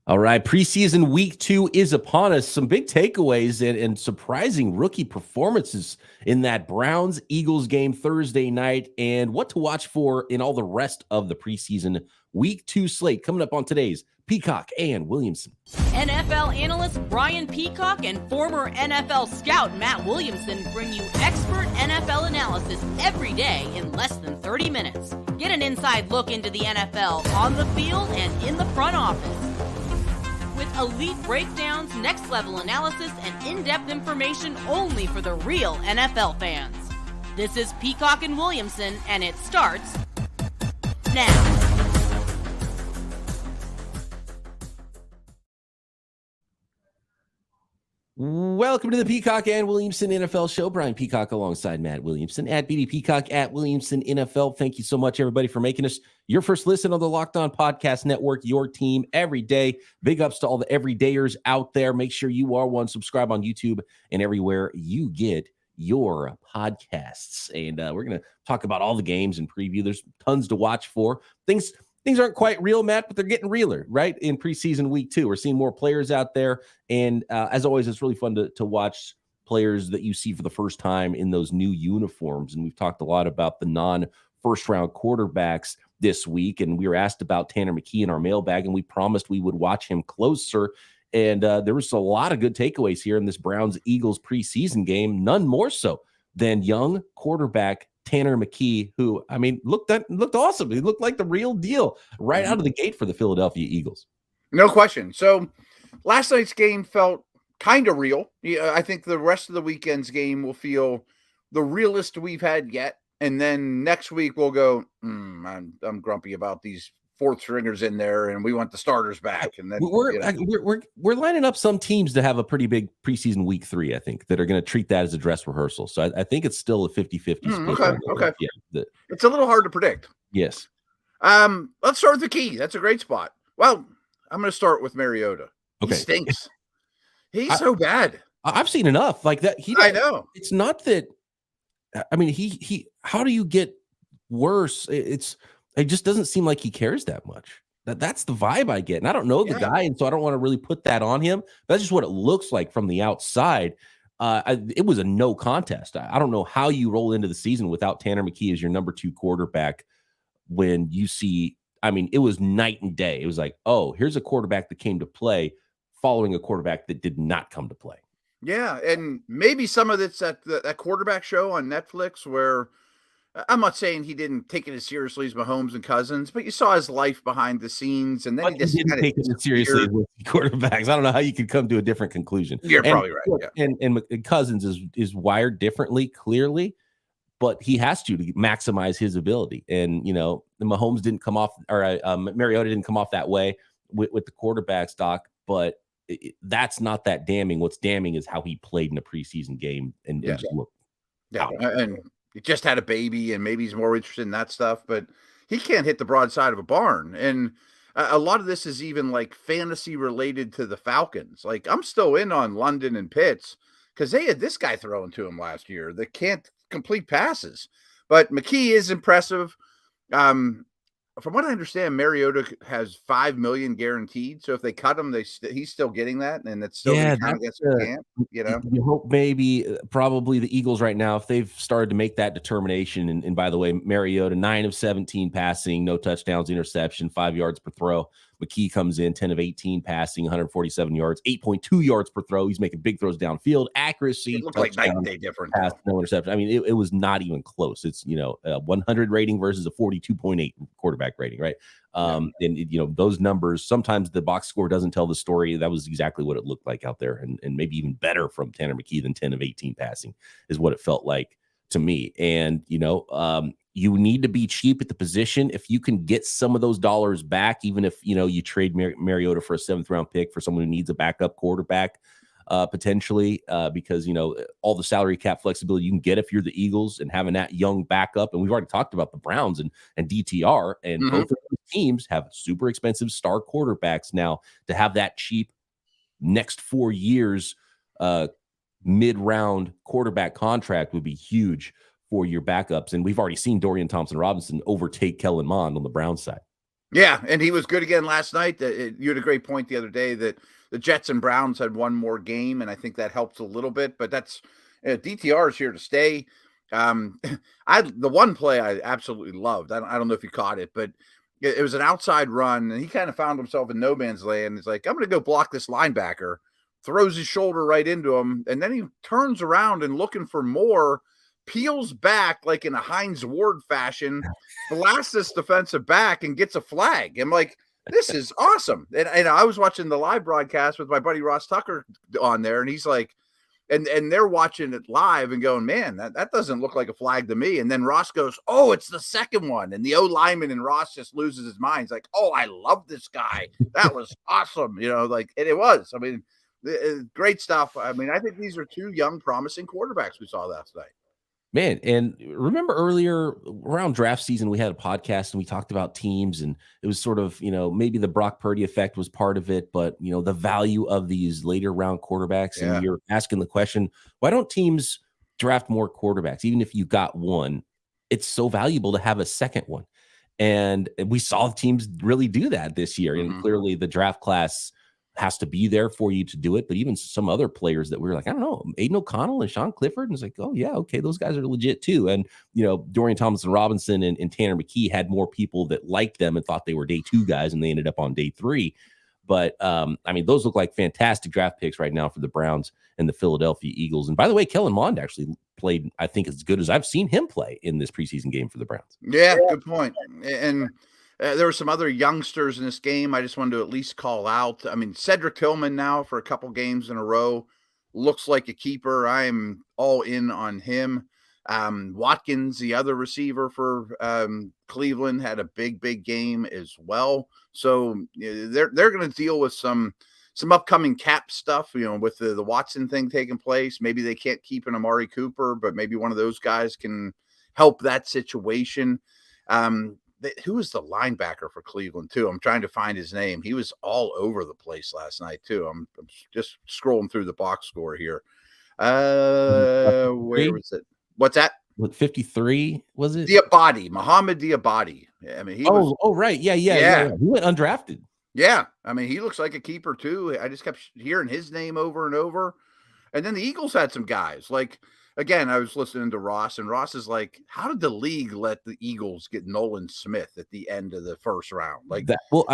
All right, preseason week 2 is upon us. Some big takeaways and surprising rookie performances in that Browns-Eagles game Thursday night, and what to watch for in all the rest of the preseason week 2 slate coming up on today's Peacock and Williamson. NFL analyst Brian Peacock and former NFL scout Matt Williamson bring you expert NFL analysis every day in less than 30 minutes. Get an inside look into the NFL on the field and in the front office. With elite breakdowns, next-level analysis, and in-depth information only for the real NFL fans. This is Peacock and Williamson, and it starts now. Welcome to the Peacock and Williamson NFL Show. Brian Peacock alongside Matt Williamson at BD Peacock at Williamson NFL. Thank you so much, everybody, for making us your first listen on the Locked On Podcast Network, your team every day. Big ups to all the everydayers out there. Make sure you are one. Subscribe on YouTube and everywhere you get your podcasts. And we're going to talk about all the games and preview. There's tons to watch for. Things aren't quite real, Matt, but they're getting realer, right? In preseason week 2, we're seeing more players out there. And as always, it's really fun to watch players that you see for the first time in those new uniforms. And we've talked a lot about the non-first-round quarterbacks this week. And we were asked about Tanner McKee in our mailbag, and we promised we would watch him closer. And there was a lot of good takeaways here in this Browns-Eagles preseason game, none more so than young quarterback Tanner McKee, who, I mean, looked awesome. He looked like the real deal right out of the gate for the Philadelphia Eagles. No question. So last night's game felt kind of real. I think the rest of the weekend's game will feel the realest we've had yet. And then next week we'll go, I'm grumpy about these fourth stringers in there, and we want the starters back. And then we're lining up some teams to have a pretty big preseason week 3, I think, that are going to treat that as a dress rehearsal. So I think it's still a 50-50 split. Okay. Yeah, it's a little hard to predict. Yes. Let's start with the key. That's a great spot. Well, I'm going to start with Mariota. Okay. He stinks. He's so bad. I've seen enough like that. I know. It's not that. I mean, he. How do you get worse? It just doesn't seem like he cares that much. That's the vibe I get. And I don't know the guy, and so I don't want to really put that on him. That's just what it looks like from the outside. It was a no contest. I don't know how you roll into the season without Tanner McKee as your number 2 quarterback when you see, I mean, it was night and day. It was like, oh, here's a quarterback that came to play following a quarterback that did not come to play. Yeah, and maybe some of it's at that quarterback show on Netflix where I'm not saying he didn't take it as seriously as Mahomes and Cousins, but you saw his life behind the scenes, and then he just didn't take it as seriously with quarterbacks. I don't know how you could come to a different conclusion. You're probably right. Yeah. And Cousins is wired differently, clearly, but he has to maximize his ability. And Mahomes didn't come off, or Mariota didn't come off that way with the quarterbacks, Doc. But that's not that damning. What's damning is how he played in a preseason game and just looked. Yeah, and he just had a baby, and maybe he's more interested in that stuff, but he can't hit the broadside of a barn. And a lot of this is even like fantasy related to the Falcons. Like, I'm still in on London and Pitts because they had this guy throwing to him last year that can't complete passes. But McKee is impressive. From what I understand, Mariota has $5 million guaranteed. So if they cut him, he's still getting that, and it's still going to count against the camp. You hope probably the Eagles right now, if they've started to make that determination. And by the way, Mariota 9 of 17 passing, no touchdowns, interception, 5 yards per throw. McKee comes in 10 of 18 passing, 147 yards, 8.2 yards per throw. He's making big throws downfield, accuracy. It looked like night and day different. Pass, no interception. I mean, it was not even close. It's, a 100 rating versus a 42.8 quarterback rating, right? And those numbers, sometimes the box score doesn't tell the story. That was exactly what it looked like out there, and maybe even better from Tanner McKee than 10 of 18 passing is what it felt like to me. And, you need to be cheap at the position. If you can get some of those dollars back, even if, you trade Mariota for a 7th round pick for someone who needs a backup quarterback, potentially, because, all the salary cap flexibility you can get if you're the Eagles and having that young backup. And we've already talked about the Browns and DTR, and both of those teams have super expensive star quarterbacks now. To have that cheap next 4 years, mid-round quarterback contract would be huge for your backups. And we've already seen Dorian Thompson-Robinson overtake Kellen Mond on the Browns side. Yeah, and he was good again last night. You had a great point the other day that the Jets and Browns had one more game, and I think that helps a little bit. But that's DTR is here to stay. The one play I absolutely loved. I don't know if you caught it, but it was an outside run, and he kind of found himself in no man's land. He's like, I'm going to go block this linebacker, throws his shoulder right into him, and then he turns around and looking for more, peels back like in a Hines Ward fashion, blasts this defensive back, and gets a flag. I'm like, this is awesome. And I was watching the live broadcast with my buddy Ross Tucker on there, and he's like, and they're watching it live and going, man, that doesn't look like a flag to me. And then Ross goes, oh, it's the second one. And the O-lineman and Ross just loses his mind. He's like, oh, I love this guy. That was awesome. Like, and it was. I mean, great stuff. I mean, I think these are two young, promising quarterbacks we saw last night. Man, and remember earlier around draft season, we had a podcast and we talked about teams, and it was sort of, maybe the Brock Purdy effect was part of it, but, the value of these later round quarterbacks. Yeah. And you're asking the question, why don't teams draft more quarterbacks? Even if you got one, it's so valuable to have a second one. And we saw teams really do that this year. Mm-hmm. And clearly the draft class has to be there for you to do it. But even some other players that we were like, I don't know, Aiden O'Connell and Sean Clifford. And it's like, oh yeah, okay, those guys are legit too. And, Dorian Thompson-Robinson and Tanner McKee had more people that liked them and thought they were day 2 guys, and they ended up on day 3. But I mean, those look like fantastic draft picks right now for the Browns and the Philadelphia Eagles. And by the way, Kellen Mond actually played, I think, as good as I've seen him play in this preseason game for the Browns. Yeah, good point. And there were some other youngsters in this game I just wanted to at least call out. I mean, Cedric Tillman now for a couple games in a row looks like a keeper. I'm all in on him. Watkins, the other receiver for Cleveland, had a big game as well. So they're going to deal with some upcoming cap stuff, with the Watson thing taking place. Maybe they can't keep an Amari Cooper, but maybe one of those guys can help that situation. Who was the linebacker for Cleveland too? I'm trying to find his name. He was all over the place last night too. I'm just scrolling through the box score here. Where was it? What's that? What, 53 was it? Mohamed Diabate. I mean, right. Yeah. He went undrafted. Yeah. I mean, he looks like a keeper too. I just kept hearing his name over and over. And then the Eagles had some guys like, again, I was listening to Ross, and Ross is like, how did the league let the Eagles get Nolan Smith at the end of the first round? Like that. Well,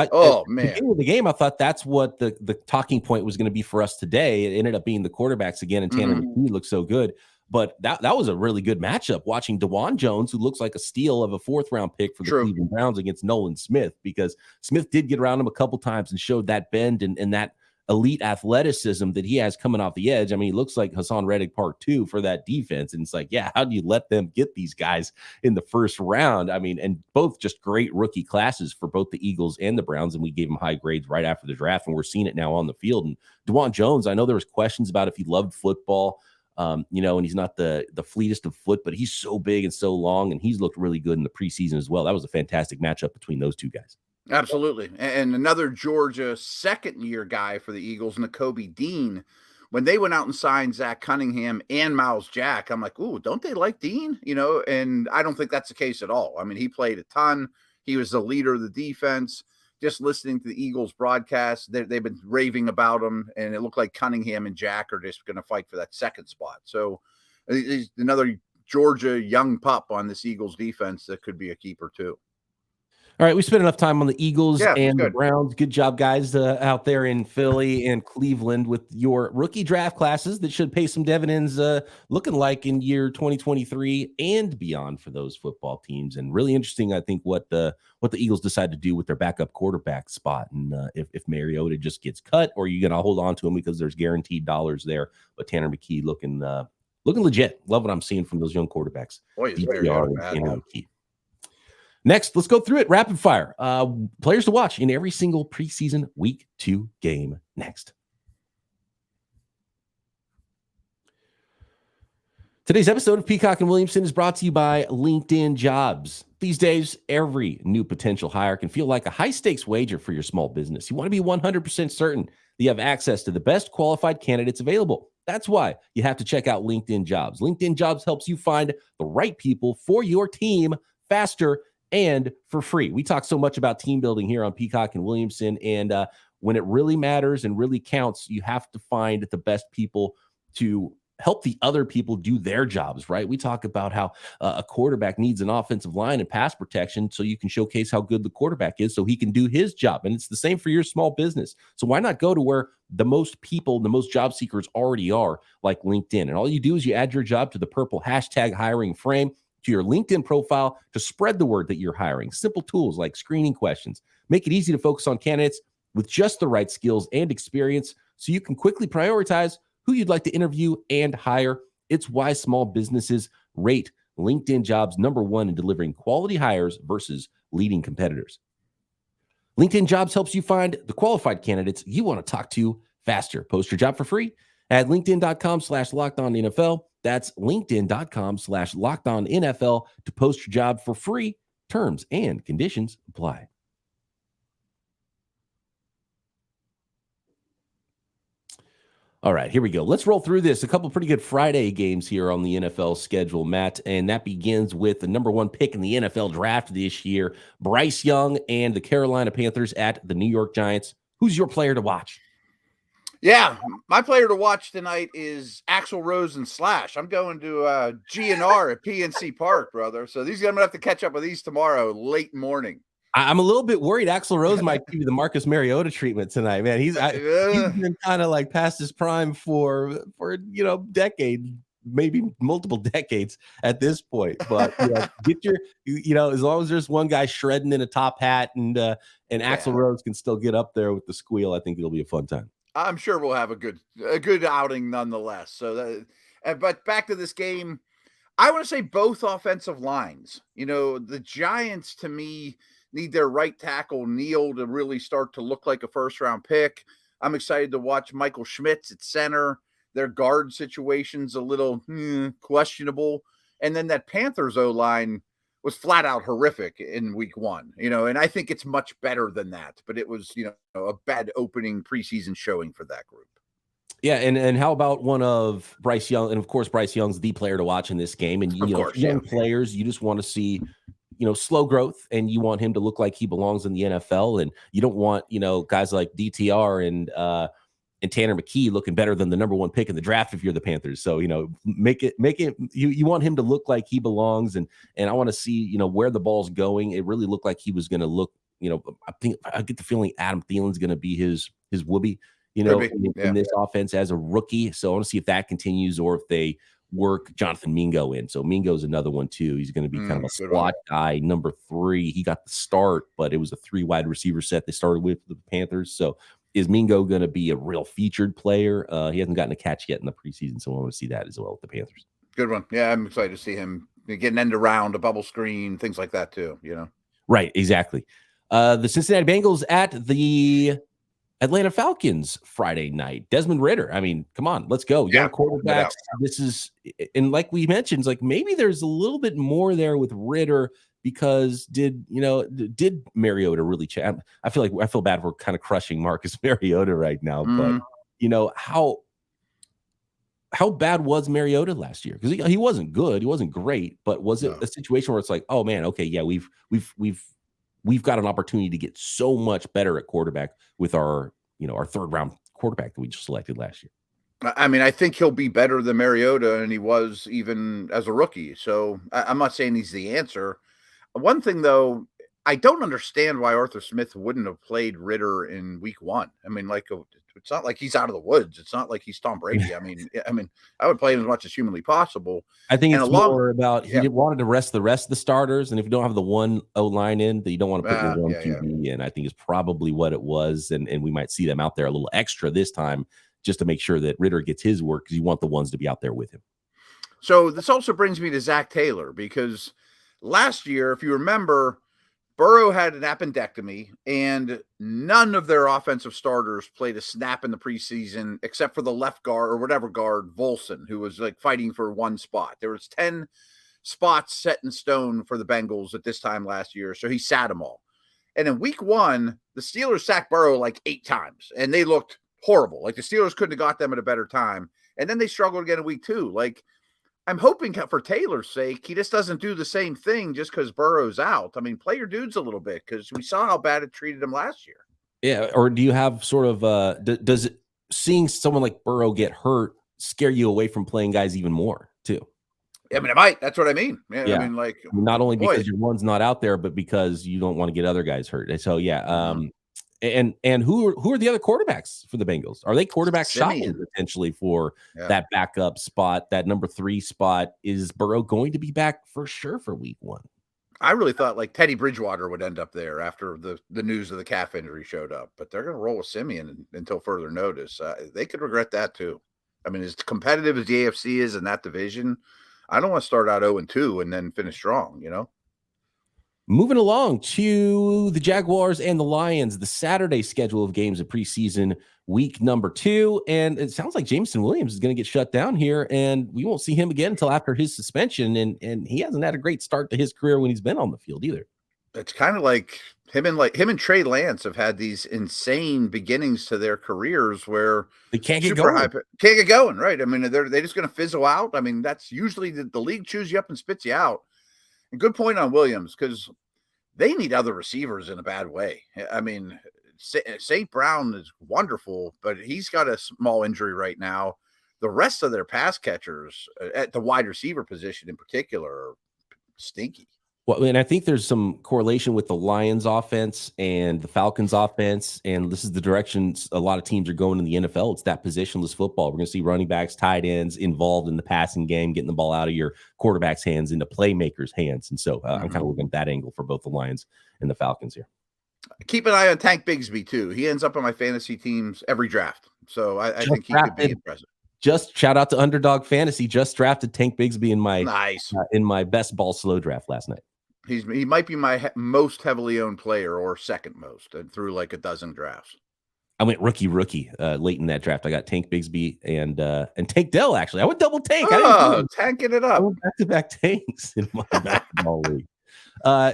man. At the beginning of the game, I thought that's what the talking point was going to be for us today. It ended up being the quarterbacks again, and Tanner McKee looked so good. But that was a really good matchup, watching DeJuan Jones, who looks like a steal of a 4th-round pick for the Cleveland Browns, against Nolan Smith, because Smith did get around him a couple times and showed that bend and that elite athleticism that he has coming off the edge. I mean, he looks like Hassan Reddick Part 2 for that defense. And it's like, yeah, how do you let them get these guys in the first round? I mean, and both just great rookie classes for both the Eagles and the Browns. And we gave them high grades right after the draft, and we're seeing it now on the field. And DeJuan Jones, I know there was questions about if he loved football, and he's not the fleetest of foot, but he's so big and so long, and he's looked really good in the preseason as well. That was a fantastic matchup between those two guys. Absolutely. And another Georgia second-year guy for the Eagles, Nakobe Dean, when they went out and signed Zach Cunningham and Miles Jack, I'm like, ooh, don't they like Dean? And I don't think that's the case at all. I mean, he played a ton. He was the leader of the defense. Just listening to the Eagles broadcast, they've been raving about him, and it looked like Cunningham and Jack are just going to fight for that second spot. So he's another Georgia young pup on this Eagles defense that could be a keeper too. All right, we spent enough time on the Eagles and good. the Browns. Good job, guys, out there in Philly and Cleveland with your rookie draft classes that should pay some dividends, looking like in year 2023 and beyond for those football teams. And really interesting, I think, what the Eagles decide to do with their backup quarterback spot, and if Mariota just gets cut, or you're going to hold on to him because there's guaranteed dollars there. But Tanner McKee looking legit. Love what I'm seeing from those young quarterbacks. Boy, he's very good. McKee. Next, let's go through it rapid fire. Players to watch in every single preseason week 2 game next. Today's episode of Peacock and Williamson is brought to you by LinkedIn Jobs. These days, every new potential hire can feel like a high-stakes wager for your small business. You want to be 100% certain that you have access to the best qualified candidates available. That's why you have to check out LinkedIn Jobs. LinkedIn Jobs helps you find the right people for your team faster and for free. We talk so much about team building here on Peacock and Williamson, and when it really matters and really counts, you have to find the best people to help the other people do their jobs, right? We talk about how a quarterback needs an offensive line and pass protection so you can showcase how good the quarterback is so he can do his job. And it's the same for your small business. So why not go to where the most people, the most job seekers already are, like LinkedIn? And all you do is you add your job to the purple hashtag hiring frame to your LinkedIn profile to spread the word that you're hiring. Simple tools like screening questions make it easy to focus on candidates with just the right skills and experience so you can quickly prioritize who you'd like to interview and hire. It's why small businesses rate LinkedIn Jobs #1 in delivering quality hires versus leading competitors. LinkedIn Jobs helps you find the qualified candidates you want to talk to faster. Post your job for free at linkedin.com/lockedonnfl. That's linkedin.com/lockedonnfl to post your job for free. Terms and conditions apply. All right, here we go. Let's roll through this. A couple pretty good Friday games here on the NFL schedule, Matt, and that begins with the #1 pick in the NFL draft this year, Bryce Young and the Carolina Panthers at the New York Giants. Who's your player to watch? Yeah, my player to watch tonight is Axl Rose and Slash. I'm going to GNR at PNC Park, brother. So these I'm going to have to catch up with these tomorrow, late morning. I'm a little bit worried Axl Rose might give you the Marcus Mariota treatment tonight, man. He's been kind of like past his prime for decade, maybe multiple decades at this point. But get your as long as there's one guy shredding in a top hat and Axl Rose can still get up there with the squeal, I think it'll be a fun time. I'm sure we'll have a good outing nonetheless. So but back to this game, I want to say both offensive lines. The Giants to me need their right tackle, Neal, to really start to look like a first-round pick. I'm excited to watch Michael Schmitz at center. Their guard situation's a little questionable. And then that Panthers O-line was flat out horrific in week 1, and I think it's much better than that. But it was, a bad opening preseason showing for that group. Yeah, and how about one of Bryce Young? And, of course, Bryce Young's the player to watch in this game. And, young players, you just want to see – slow growth, and you want him to look like he belongs in the NFL. And you don't want, guys like DTR and Tanner McKee looking better than the #1 pick in the draft if you're the Panthers. So, make it, you want him to look like he belongs. And I want to see, where the ball's going. It really looked like he was going to look, I think I get the feeling Adam Thielen's going to be his whoopee, in this offense as a rookie. So I want to see if that continues or if they work Jonathan Mingo in. So Mingo's another one too. He's going to be kind of a slot guy, #3. He got the start, but it was a 3 wide receiver set they started with the Panthers. So is Mingo going to be a real featured player? He hasn't gotten a catch yet in the preseason, so I want to see that as well with the Panthers. Good one. Yeah, I'm excited to see him get an end around, a bubble screen, things like that too, Right, exactly. The Cincinnati Bengals at the Atlanta Falcons Friday night. Desmond Ridder. I mean, come on, let's go. Young quarterbacks. This is, and like we mentioned, like maybe there's a little bit more there with Ridder because did Mariota really I feel bad for kind of crushing Marcus Mariota right now, but how bad was Mariota last year? Because he wasn't good, he wasn't great, but was it a situation where it's like, oh man, okay, yeah, we've got an opportunity to get so much better at quarterback with our 3rd round quarterback that we just selected last year. I mean, I think he'll be better than Mariota, and he was even as a rookie. So I'm not saying he's the answer. One thing, though, I don't understand why Arthur Smith wouldn't have played Ridder in week 1. I mean, it's not like he's out of the woods. It's not like he's Tom Brady. I mean, I would play him as much as humanly possible. I think it's more about he wanted to rest the rest of the starters, and if you don't have the one O-line in, that you don't want to put your one QB in. I think is probably what it was, and we might see them out there a little extra this time just to make sure that Ridder gets his work because you want the ones to be out there with him. So this also brings me to Zach Taylor, because last year, if you remember, Burrow had an appendectomy, and none of their offensive starters played a snap in the preseason except for the left guard or whatever guard, Volson, who was like fighting for one spot. There was 10 spots set in stone for the Bengals at this time last year, so he sat them all. And in week 1, the Steelers sacked Burrow like 8 times, and they looked horrible. Like the Steelers couldn't have got them at a better time. And then they struggled again in week 2. Like, I'm hoping for Taylor's sake, he just doesn't do the same thing just because Burrow's out. I mean, play your dudes a little bit because we saw how bad it treated him last year. Yeah, or do you have sort of does it, seeing someone like Burrow get hurt scare you away from playing guys even more too? I mean, it might. That's what I mean. Yeah. I mean, like, not only boy, because your one's not out there, but because you don't want to get other guys hurt. And so, yeah. And who are the other quarterbacks for the Bengals? Are they quarterback shopping potentially for that backup spot, that number 3 spot? Is Burrow going to be back for sure for week 1? I really thought like Teddy Bridgewater would end up there after the news of the calf injury showed up, but they're going to roll with Simeon until further notice. They could regret that too. I mean, as competitive as the AFC is in that division, I don't want to start out 0-2 and then finish strong, you know? Moving along to the Jaguars and the Lions, the Saturday schedule of games of preseason week number 2. And it sounds like Jameson Williams is going to get shut down here, and we won't see him again until after his suspension. And he hasn't had a great start to his career when he's been on the field either. It's kind of like him and Trey Lance have had these insane beginnings to their careers where they can't get going. Can't get going, right? I mean, they're just going to fizzle out. I mean, that's usually the league chews you up and spits you out. And good point on Williams, because they need other receivers in a bad way. I mean, St. Brown is wonderful, but he's got a small injury right now. The rest of their pass catchers at the wide receiver position in particular are stinky. Well, and I think there's some correlation with the Lions offense and the Falcons offense. And this is the direction a lot of teams are going in the NFL. It's that positionless football. We're going to see running backs, tight ends involved in the passing game, getting the ball out of your quarterback's hands into playmakers' hands. And so I'm kind of looking at that angle for both the Lions and the Falcons here. Keep an eye on Tank Bigsby too. He ends up on my fantasy teams every draft. So I think he could be impressive. Just shout out to Underdog Fantasy. Just drafted Tank Bigsby in my best ball slow draft last night. He might be my most heavily owned player or second most, and through like a dozen drafts. I went rookie late in that draft. I got Tank Bigsby and Tank Dell. Actually, I went double Tank. Tanking it up. Back-to-back Tanks in my basketball league.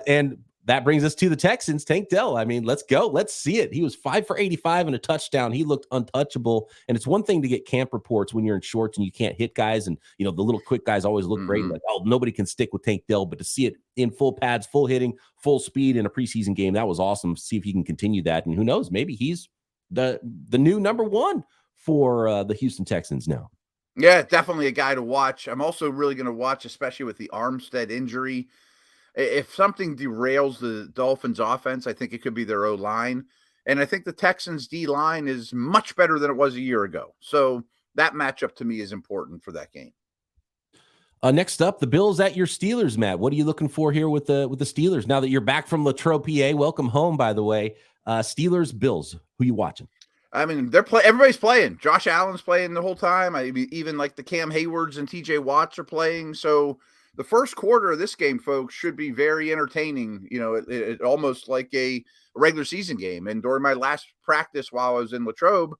And that brings us to the Texans. Tank Dell. I mean, let's go. Let's see it. He was 5 for 85 and a touchdown. He looked untouchable. And it's one thing to get camp reports when you're in shorts and you can't hit guys. And, the little quick guys always look great. Like, oh, nobody can stick with Tank Dell. But to see it in full pads, full hitting, full speed in a preseason game, that was awesome. See if he can continue that. And who knows, maybe he's the new number 1 for the Houston Texans now. Yeah, definitely a guy to watch. I'm also really going to watch, especially with the Armstead injury. If something derails the Dolphins offense, I think it could be their O-line. And I think the Texans D-line is much better than it was a year ago. So that matchup to me is important for that game. Next up, the Bills at your Steelers, Matt. What are you looking for here with the Steelers? Now that you're back from Latrobe, PA, welcome home, by the way. Steelers, Bills, who you watching? I mean, everybody's playing. Josh Allen's playing the whole time. I mean, even like the Cam Haywards and TJ Watts are playing. So the first quarter of this game, folks, should be very entertaining. It almost like a regular season game. And during my last practice while I was in Latrobe,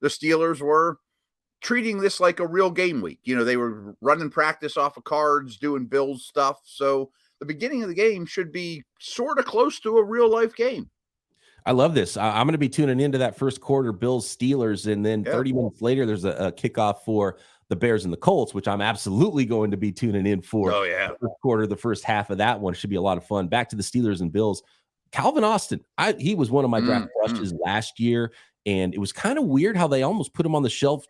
the Steelers were treating this like a real game week. They were running practice off of cards, doing Bills stuff. So the beginning of the game should be sort of close to a real life game. I love this. I'm going to be tuning into that first quarter Bills Steelers. And then 30 minutes later, there's a kickoff for the Bears and the Colts, which I'm absolutely going to be tuning in for. Oh, yeah. The first quarter, the first half of that one should be a lot of fun. Back to the Steelers and Bills. Calvin Austin, he was one of my draft crushes last year, and it was kind of weird how they almost put him on the shelf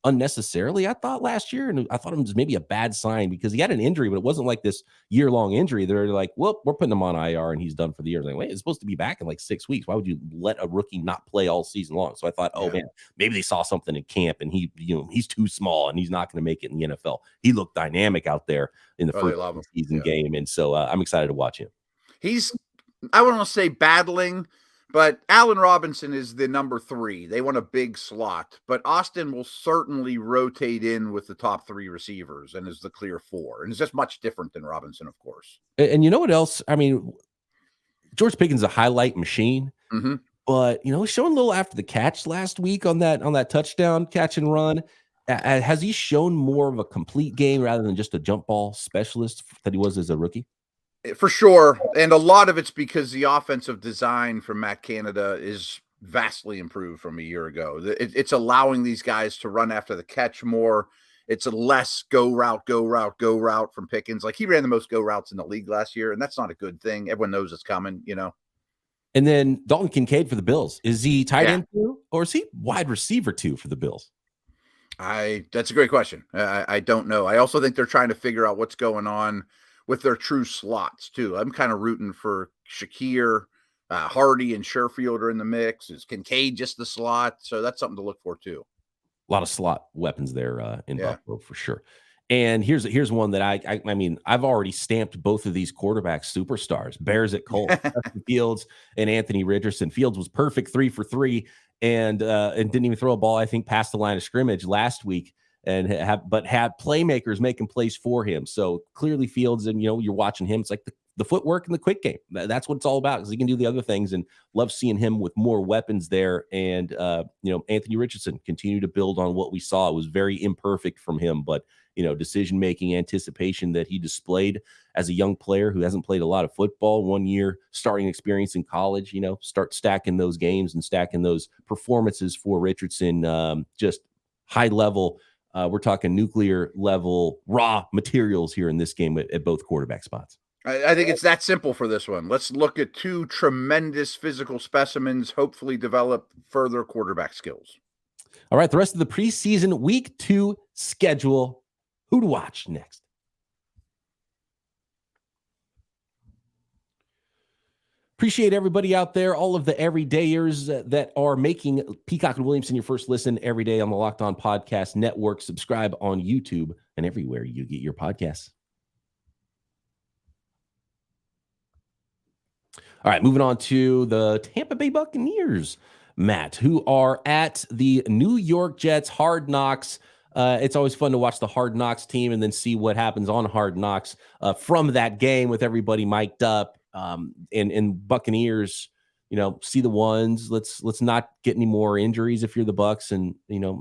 unnecessarily, I thought, last year. And I thought it was maybe a bad sign because he had an injury, but it wasn't like this year-long injury. They're like, well, we're putting him on IR and he's done for the year. Like, wait, it's supposed to be back in like 6 weeks. Why would you let a rookie not play all season long? So I thought, man, maybe they saw something in camp and he's too small and he's not going to make it in the NFL. He looked dynamic out there in the first season game. And so I'm excited to watch him. He's, I wouldn't want to say battling, but Allen Robinson is the number 3. They want a big slot, but Austin will certainly rotate in with the top 3 receivers and is the clear 4. And it's just much different than Robinson, of course. And you know what else? I mean, George Pickens is a highlight machine, but he's showing a little after the catch last week on that touchdown catch and run. Has he shown more of a complete game rather than just a jump ball specialist that he was as a rookie? For sure. And a lot of it's because the offensive design from Matt Canada is vastly improved from a year ago. It's allowing these guys to run after the catch more. It's a less go route from Pickens. Like he ran the most go routes in the league last year, and that's not a good thing. Everyone knows it's coming, you know. And then Dalton Kincaid for the Bills. Is he tight end 2 or is he wide receiver 2 for the Bills? That's a great question. I don't know. I also think they're trying to figure out what's going on with their true slots too. I'm kind of rooting for Shakir, Hardy and Sherfield are in the mix. Is Kincaid just the slot? So that's something to look for too. A lot of slot weapons there in Buffalo for sure. And here's one that I mean, I've already stamped both of these quarterbacks superstars, Bears at Colts, Fields and Anthony Richardson. Fields was perfect 3 for 3 and didn't even throw a ball, I think, past the line of scrimmage last week, and had playmakers making plays for him. So clearly Fields, and you're watching him, it's like the footwork and the quick game. That's what it's all about, because he can do the other things, and love seeing him with more weapons there. And Anthony Richardson continued to build on what we saw. It was very imperfect from him, but decision-making, anticipation that he displayed as a young player who hasn't played a lot of football, 1 year starting experience in college, start stacking those games and stacking those performances for Richardson. Just high level. We're talking nuclear level raw materials here in this game at both quarterback spots. I think it's that simple for this one. Let's look at 2 tremendous physical specimens, hopefully develop further quarterback skills. All right, the rest of the preseason week 2 schedule. Who to watch next? Appreciate everybody out there, all of the everydayers that are making Peacock and Williamson your first listen every day on the Locked On Podcast Network. Subscribe on YouTube and everywhere you get your podcasts. All right, moving on to the Tampa Bay Buccaneers, Matt, who are at the New York Jets Hard Knocks. It's always fun to watch the Hard Knocks team and then see what happens on Hard Knocks from that game with everybody mic'd up. And Buccaneers, see the ones. Let's not get any more injuries if you're the Bucs. And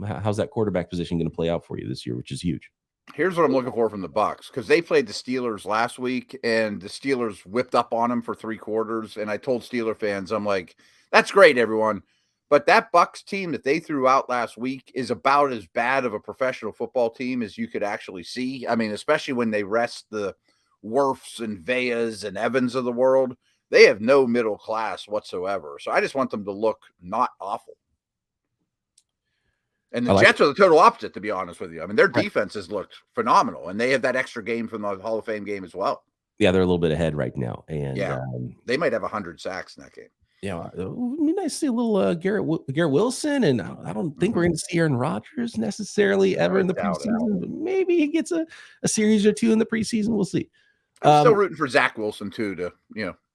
how's that quarterback position going to play out for you this year, which is huge. Here's what I'm looking for from the Bucs, because they played the Steelers last week, and the Steelers whipped up on them for 3 quarters. And I told Steeler fans, I'm like, that's great, everyone. But that Bucs team that they threw out last week is about as bad of a professional football team as you could actually see. I mean, especially when they rest the Wirfs and Veas and Evans of the world. They have no middle class whatsoever. So I just want them to look not awful. And the Jets are the total opposite, to be honest with you. I mean, their defenses looked phenomenal, and they have that extra game from the Hall of Fame game as well. Yeah, they're a little bit ahead right now. And they might have 100 sacks in that game. It would be nice to see a little Garrett Wilson, and I don't think we're going to see Aaron Rodgers necessarily ever in the preseason, but maybe he gets a series or 2 in the preseason. We'll see. I'm still rooting for Zach Wilson too to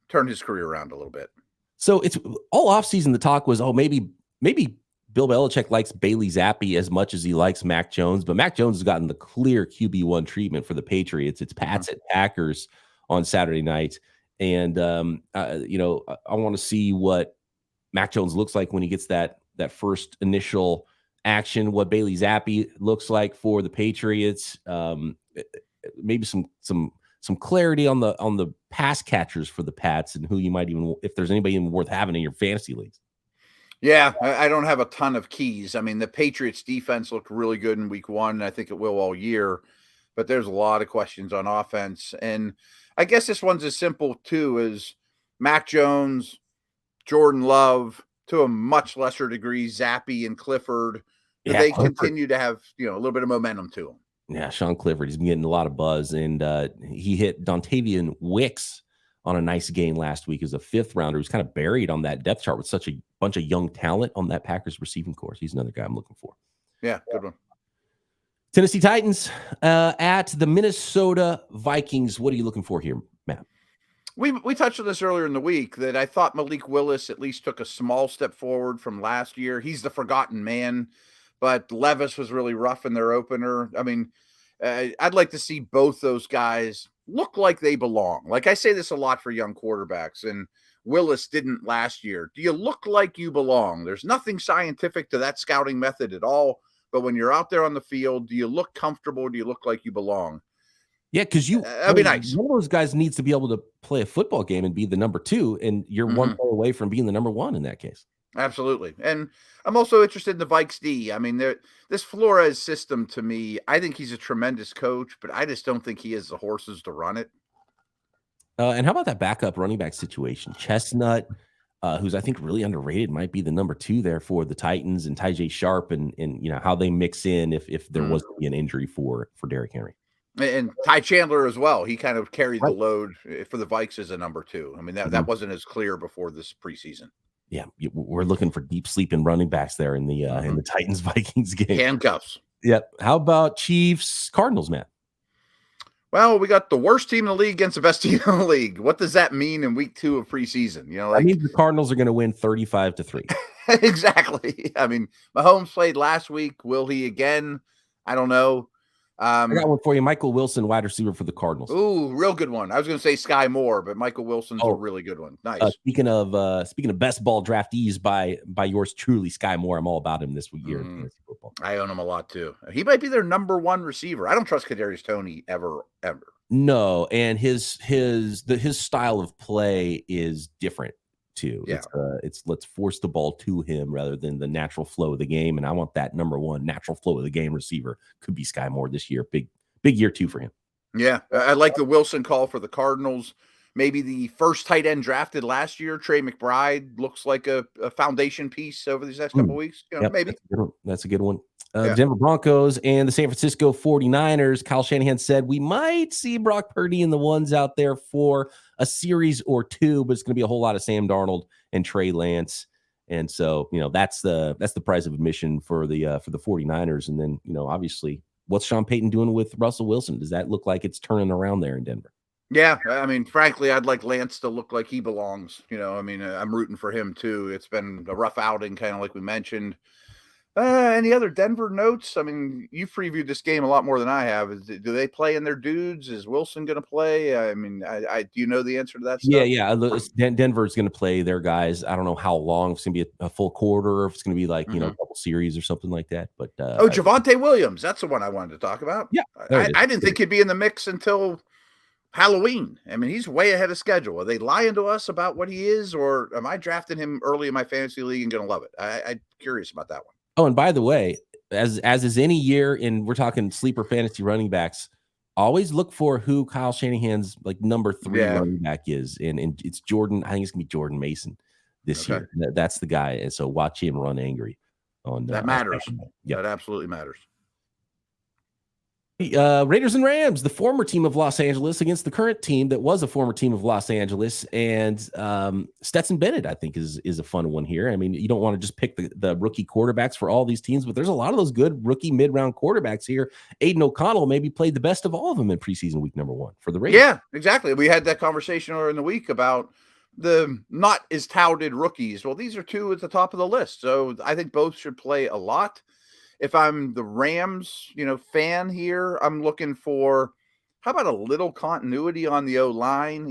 turn his career around a little bit. So it's all offseason. The talk was, maybe Bill Belichick likes Bailey Zappi as much as he likes Mac Jones, but Mac Jones has gotten the clear QB1 treatment for the Patriots. It's Pats at Packers on Saturday night. And, I want to see what Mac Jones looks like when he gets that first initial action, what Bailey Zappi looks like for the Patriots. Maybe some clarity on the pass catchers for the Pats, and who you might even, if there's anybody even worth having in your fantasy leagues. Yeah, I don't have a ton of keys. I mean, the Patriots defense looked really good in week 1. And I think it will all year, but there's a lot of questions on offense. And I guess this one's as simple too as Mac Jones, Jordan Love, to a much lesser degree, Zappi and Clifford. They continue to have, a little bit of momentum to them. Yeah, Sean Clifford, he's been getting a lot of buzz, and he hit Dontavian Wicks on a nice game last week as a 5th rounder who's kind of buried on that depth chart with such a bunch of young talent on that Packers receiving corps. He's another guy I'm looking for. Yeah, good one. Tennessee Titans at the Minnesota Vikings. What are you looking for here, Matt? We touched on this earlier in the week that I thought Malik Willis at least took a small step forward from last year. He's the forgotten man, but Levis was really rough in their opener. I mean, I'd like to see both those guys look like they belong. Like I say this a lot for young quarterbacks, and Willis didn't last year. Do you look like you belong? There's nothing scientific to that scouting method at all. But when you're out there on the field, do you look comfortable? Do you look like you belong? Yeah, because that'd be nice. One of those guys needs to be able to play a football game and be the number 2, and you're one play away from being the number 1 in that case. Absolutely. And I'm also interested in the Vikes D. I mean, this Flores system, to me, I think he's a tremendous coach, but I just don't think he has the horses to run it. And how about that backup running back situation? Chestnut, who's I think really underrated, might be the number 2 there for the Titans, and Tyjae Sharp, and how they mix in if there was to be an injury for Derrick Henry. And Ty Chandler as well. He kind of carried the load for the Vikes as a number 2. I mean, that wasn't as clear before this preseason. Yeah, we're looking for deep sleeping running backs there in the Titans Vikings game. Handcuffs. Yep. How about Chiefs Cardinals, Matt? Well, we got the worst team in the league against the best team in the league. What does that mean in week 2 of preseason? I mean, the Cardinals are going to win 35-3. Exactly. I mean, Mahomes played last week. Will he again? I don't know. I got one for you. Michael Wilson, wide receiver for the Cardinals. Ooh, real good one. I was going to say Sky Moore, but Michael Wilson's a really good one. Nice. Speaking of best ball draftees by yours truly, Sky Moore. I'm all about him this year in fantasy football. I own him a lot too. He might be their number 1 receiver. I don't trust Kadarius Toney ever. No, and his style of play is different too. Yeah. It's let's force the ball to him rather than the natural flow of the game. And I want that number 1 natural flow of the game receiver. Could be Sky Moore this year. Big year 2 for him. Yeah, I like the Wilson call for the Cardinals. Maybe the first tight end drafted last year, Trey McBride, looks like a foundation piece over these next couple of weeks. Maybe. That's a good one. Denver Broncos and the San Francisco 49ers. Kyle Shanahan said we might see Brock Purdy and the ones out there for a series or 2, but it's going to be a whole lot of Sam Darnold and Trey Lance. And so, that's the price of admission for the 49ers. And then, obviously, what's Sean Payton doing with Russell Wilson? Does that look like it's turning around there in Denver? Yeah, I mean, frankly, I'd like Lance to look like he belongs. I'm rooting for him too. It's been a rough outing, kind of like we mentioned. Any other Denver notes? I mean, you previewed this game a lot more than I have. Do they play in their dudes? Is Wilson going to play? I mean, do you know the answer to that stuff? Yeah. Denver's going to play their guys. I don't know how long. If it's going to be a full quarter, or if it's going to be like, a couple series or something like that. But Javonte Williams. That's the one I wanted to talk about. Yeah. I didn't think he'd be in the mix until Halloween. I mean, he's way ahead of schedule. Are they lying to us about what he is, or am I drafting him early in my fantasy league and going to love it? I'm curious about that one. Oh, and by the way, as is any year, and we're talking sleeper fantasy running backs, always look for who Kyle Shanahan's like number 3 running back is, and it's Jordan. I think it's gonna be Jordan Mason this year. That's the guy, and so watch him run angry. That matters. Yeah, that absolutely matters. Raiders and Rams, the former team of Los Angeles against the current team that was a former team of Los Angeles, and Stetson Bennett, I think, is a fun one here. I mean, you don't want to just pick the rookie quarterbacks for all these teams, but there's a lot of those good rookie mid-round quarterbacks here. Aiden O'Connell maybe played the best of all of them in preseason week number 1 for the Raiders. Yeah, exactly. We had that conversation earlier in the week about the not as touted rookies. Well, these are 2 at the top of the list, so I think both should play a lot. If I'm the Rams, fan here, I'm looking for, how about a little continuity on the O-line?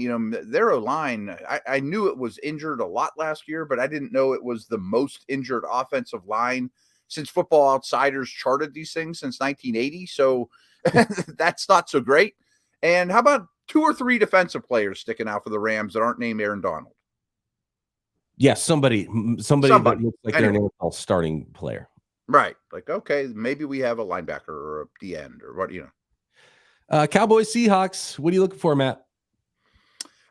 Their O-line, I knew it was injured a lot last year, but I didn't know it was the most injured offensive line since Football Outsiders charted these things since 1980. So that's not so great. And how about 2 or 3 defensive players sticking out for the Rams that aren't named Aaron Donald? Yeah, somebody that looks like they're an NFL starting player. Right. Like, okay, maybe we have a linebacker or a D end or what, Cowboys, Seahawks. What are you looking for, Matt?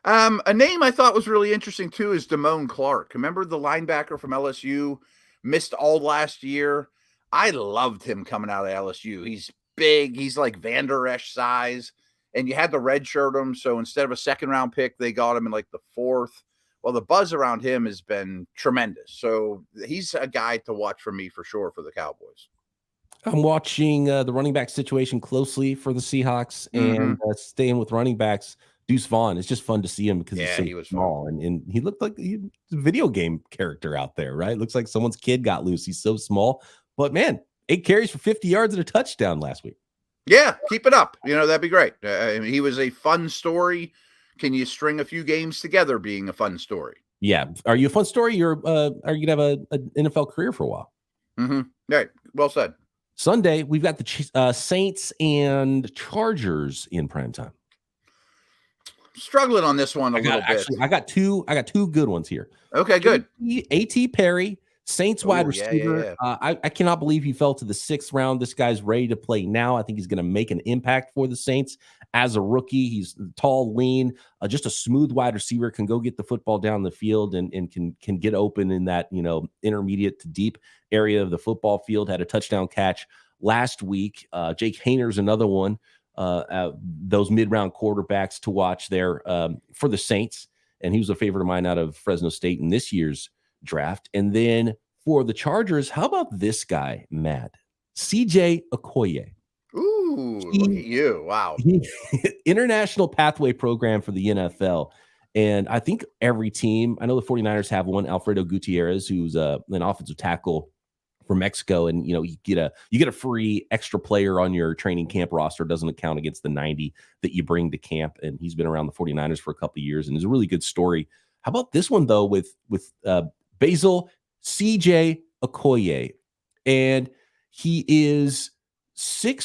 A name I thought was really interesting too is Damone Clark. Remember the linebacker from LSU? Missed all last year. I loved him coming out of LSU. He's big. He's like Van Der Esch size. And you had to redshirt him. So instead of a 2nd round pick, they got him in like the 4th. Well, the buzz around him has been tremendous. So he's a guy to watch for me for sure for the Cowboys. I'm watching the running back situation closely for the Seahawks, and staying with running backs. Deuce Vaughn. It's just fun to see him because he was small, and he looked like a video game character out there, right? Looks like someone's kid got loose. He's so small, but man, 8 carries for 50 yards and a touchdown last week. Yeah, keep it up. That'd be great. He was a fun story. Can you string a few games together being a fun story? Yeah. Are you a fun story? Are you going to have an NFL career for a while? Right. Well said. Sunday, we've got the Saints and Chargers in primetime. Struggling on this one a little bit. Actually, I got two good ones here. Okay, good. A.T. Perry Saints wide Yeah, receiver. I cannot believe he fell to the 6th round. This guy's ready to play now. I think he's going to make an impact for the Saints as a rookie. He's tall, lean, just a smooth wide receiver, can go get the football down the field and can get open in that, intermediate to deep area of the football field. Had a touchdown catch last week. Jake Hayner's another one. Those mid-round quarterbacks to watch there for the Saints. And he was a favorite of mine out of Fresno State in this year's draft. And then for the Chargers, how about this guy, Matt? CJ Okoye. Ooh, look at you. Wow. International pathway program for the NFL. And I think every team, I know the 49ers have one, Alfredo Gutierrez, who's an offensive tackle for Mexico. And, you get a free extra player on your training camp roster. Doesn't account against the 90 that you bring to camp. And he's been around the 49ers for a couple of years and is a really good story. How about this one, though, with Basil CJ Okoye? And he is 6'6",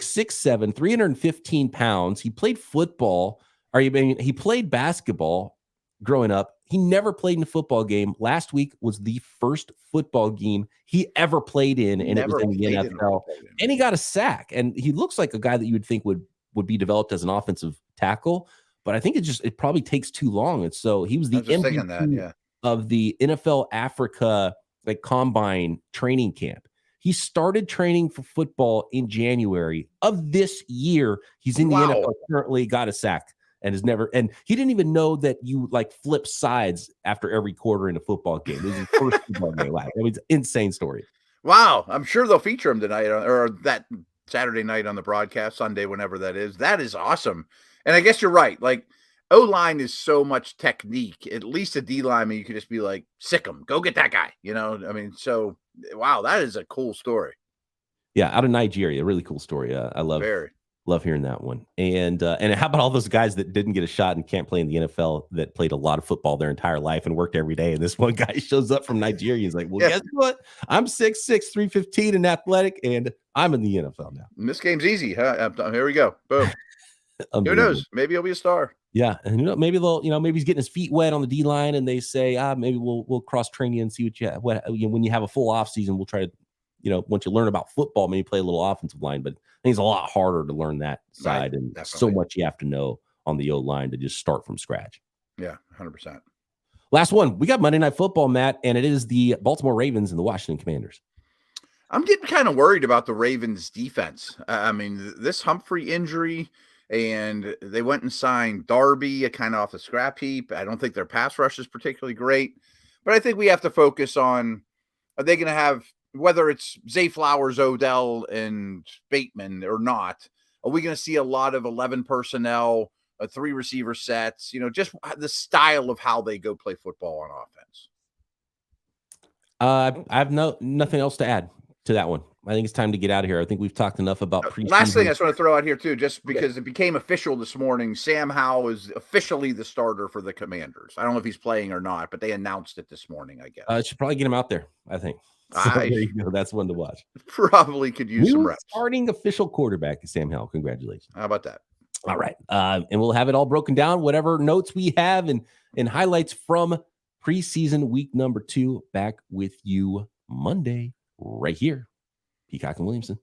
6'7", 315 pounds. He played football, he played basketball growing up. He never played in a football game. Last week was the first football game he ever played in, and it was in the NFL. And he got a sack. And he looks like a guy that you would think would be developed as an offensive tackle. But I think it probably takes too long. And so he was the MVP of the NFL Africa combine training camp. He started training for football in January of this year. He's in the NFL currently, got a sack, and he didn't even know that you flip sides after every quarter in a football game. It was his first football game live. It was an insane story. Wow. I'm sure they'll feature him tonight or that Saturday night on the broadcast, Sunday, whenever that is. That is awesome. And I guess you're right. O-line is so much technique. At least a D lineman, you could just be like, sick him, go get that guy. So wow, that is a cool story. Yeah, out of Nigeria, a really cool story. I love hearing that one. And how about all those guys that didn't get a shot and can't play in the NFL that played a lot of football their entire life and worked every day? And this one guy shows up from Nigeria. He's like, well, guess what? I'm 6'6", 315 and athletic, and I'm in the NFL now. And this game's easy. Huh? Here we go. Boom. Who knows? Maybe he'll be a star. Yeah, and maybe maybe he's getting his feet wet on the D line, and they say, maybe we'll cross train you and see when you have a full off season, we'll try to, once you learn about football, maybe play a little offensive line. But I think it's a lot harder to learn that side, and so much you have to know on the O line to just start from scratch. Yeah, 100%. Last one, we got Monday Night Football, Matt, and it is the Baltimore Ravens and the Washington Commanders. I'm getting kind of worried about the Ravens defense. This Humphrey injury. And they went and signed Darby, kind of off the scrap heap. I don't think their pass rush is particularly great. But I think we have to focus on, are they going to have, whether it's Zay Flowers, Odell, and Bateman or not, are we going to see a lot of 11 personnel, 3 receiver sets, just the style of how they go play football on offense? I have nothing else to add to that one. I think it's time to get out of here. I think we've talked enough about preseason. Last thing I just want to throw out here too, just because it became official this morning, Sam Howell is officially the starter for the Commanders. I don't know if he's playing or not, but they announced it this morning, I guess. I should probably get him out there, I think. So there you go. That's one to watch. Probably could use some reps. Starting official quarterback is Sam Howell. Congratulations. How about that? All right. And we'll have it all broken down, whatever notes we have and highlights from preseason week number 2, back with you Monday right here. Peacock and Williamson.